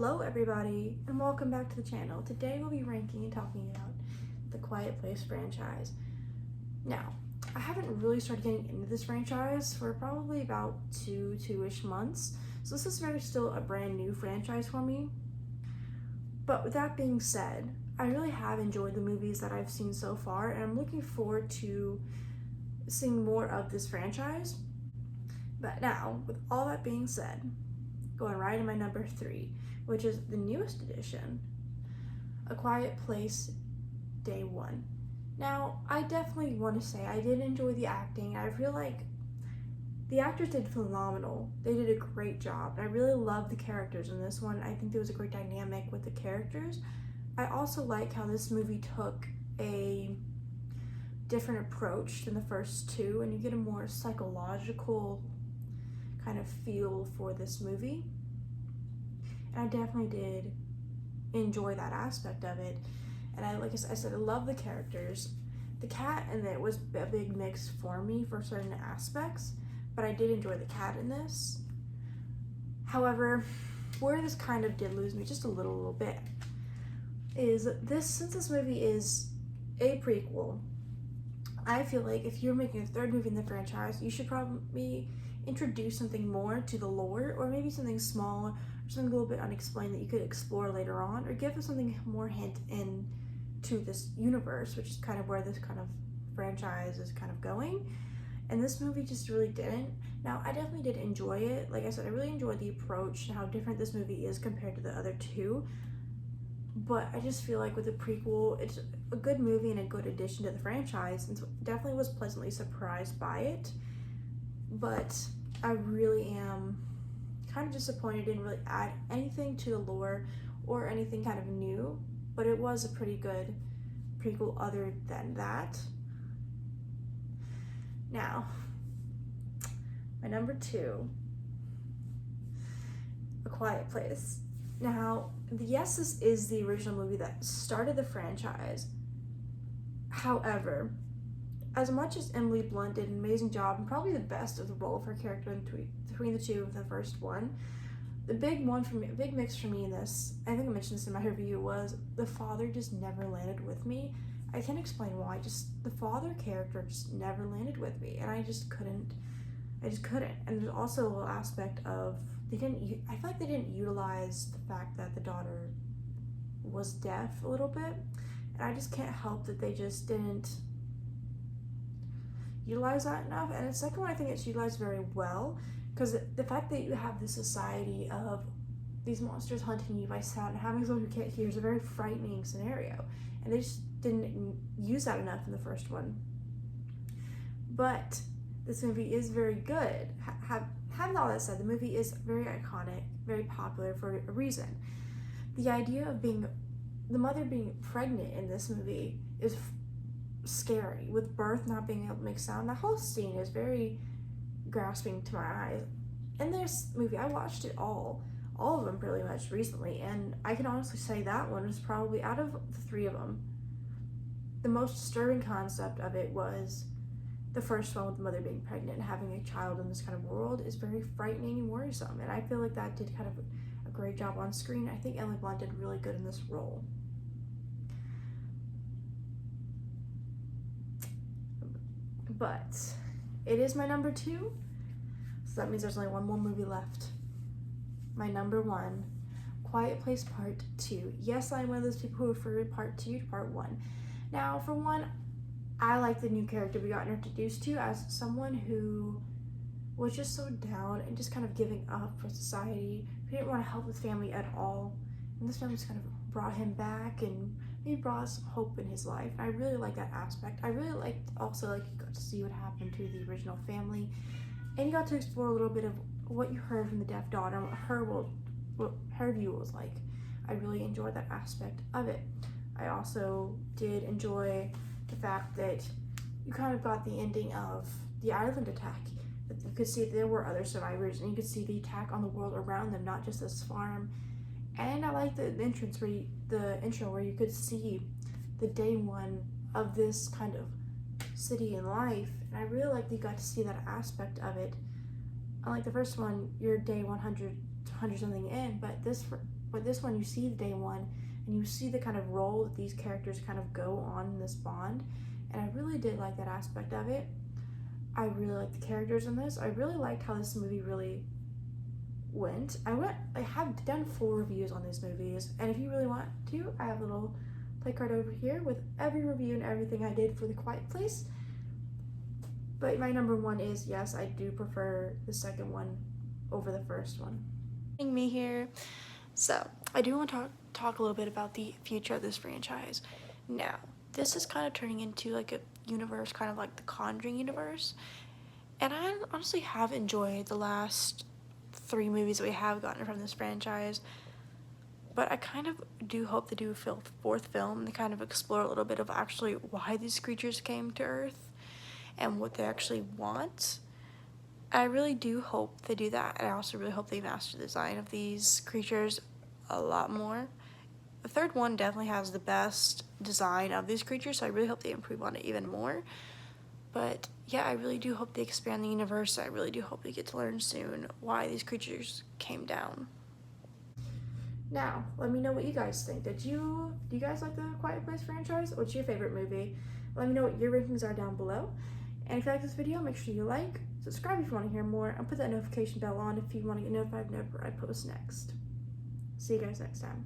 Hello everybody, and welcome back to the channel. Today we'll be ranking and talking about the Quiet Place franchise. Now, I haven't really started getting into this franchise for probably about two-ish months, so this is still a brand new franchise for me. But with that being said, I really have enjoyed the movies that I've seen so far, and I'm looking forward to seeing more of this franchise. But now, with all that being said, going right in my number 3, which is the newest edition, A Quiet Place Day 1. Now, I definitely want to say I did enjoy the acting. I feel like the actors did phenomenal. They did a great job. I really loved the characters in this one. I think there was a great dynamic with the characters. I also like how this movie took a different approach than the first two, and you get a more psychological kind of feel for this movie. And I definitely did enjoy that aspect of it. And like I said, I love the characters. The cat in it was a big mix for me for certain aspects, but I did enjoy the cat in this. However, where this kind of did lose me just a little bit is this, since this movie is a prequel, I feel like if you're making a third movie in the franchise, you should probably introduce something more to the lore, or maybe something small or something a little bit unexplained that you could explore later on, or give us something more hint into this universe, which is kind of where this kind of franchise is kind of going. And this movie just really didn't. Now, I definitely did enjoy it. Like I said, I really enjoyed the approach and how different this movie is compared to the other two. But I just feel like with the prequel, it's a good movie and a good addition to the franchise, and so definitely was pleasantly surprised by it. But I really am kind of disappointed it didn't really add anything to the lore or anything kind of new, but it was a pretty good prequel other than that. Now, my number 2, A Quiet Place. Now, yes, this is the original movie that started the franchise. However, as much as Emily Blunt did an amazing job and probably the best of the role of her character between the two of the first one, the big mix for me in this, I think I mentioned this in my review, was the father just never landed with me. I can't explain why, just the father character just never landed with me, and I just couldn't. And there's also a little aspect of, I feel like they didn't utilize the fact that the daughter was deaf a little bit, and I just can't help that they just didn't utilize that enough. And the second one, I think it's utilized very well, because the fact that you have this society of these monsters hunting you by sound and having someone who can't hear is a very frightening scenario, and they just didn't use that enough in the first one. But this movie is very good. Having all that said, the movie is very iconic, very popular for a reason. The idea of the mother being pregnant in this movie is scary, with birth not being able to make sound. The whole scene is very grasping to my eyes. In this movie, I watched it all of them pretty much recently, and I can honestly say that one was probably, out of the 3 of them, the most disturbing concept of it was the first one, with the mother being pregnant and having a child in this kind of world, is very frightening and worrisome, and I feel like that did kind of a great job on screen. I think Emily Blunt did really good in this role. But it is my number 2, so that means there's only one more movie left. My number 1, Quiet Place Part 2. Yes, I'm one of those people who prefer Part 2 to Part 1. Now, for one, I like the new character we got introduced to as someone who was just so down and just kind of giving up for society. He didn't want to help his family at all, and this film just kind of brought him back and maybe brought some hope in his life. I really like that aspect. I really liked also, like, you got to see what happened to the original family, and you got to explore a little bit of what you heard from the deaf daughter and what her view was like. I really enjoyed that aspect of it. I also did enjoy the fact that you kind of got the ending of the island attack. That you could see that there were other survivors, and you could see the attack on the world around them, not just this farm. And I like the intro where you could see the day 1 of this kind of city and life, and I really like that you got to see that aspect of it. Unlike the first one, you're day 100 something in, but this But this one, you see the day one, and you see the kind of role that these characters kind of go on in this bond, and I really did like that aspect of it. I really liked the characters in this. I really liked how this movie really went. I have done full reviews on these movies, and if you really want to, I have a little play card over here with every review and everything I did for The Quiet Place. But my number one is, yes, I do prefer the second one over the first one. Me here. So, I do want to talk a little bit about the future of this franchise. Now, this is kind of turning into like a universe, kind of like the Conjuring universe. And I honestly have enjoyed the last 3 movies that we have gotten from this franchise. But I kind of do hope they do a 4th film and they kind of explore a little bit of actually why these creatures came to Earth and what they actually want. I really do hope they do that, and I also really hope they master the design of these creatures a lot more. The 3rd one definitely has the best design of these creatures, so I really hope they improve on it even more. But yeah, I really do hope they expand the universe. I really do hope we get to learn soon why these creatures came down. Now, let me know what you guys think. Do you guys like the Quiet Place franchise? What's your favorite movie? Let me know what your rankings are down below. And if you like this video, make sure you like, subscribe if you want to hear more, and put that notification bell on if you want to get notified whenever I post next. See you guys next time.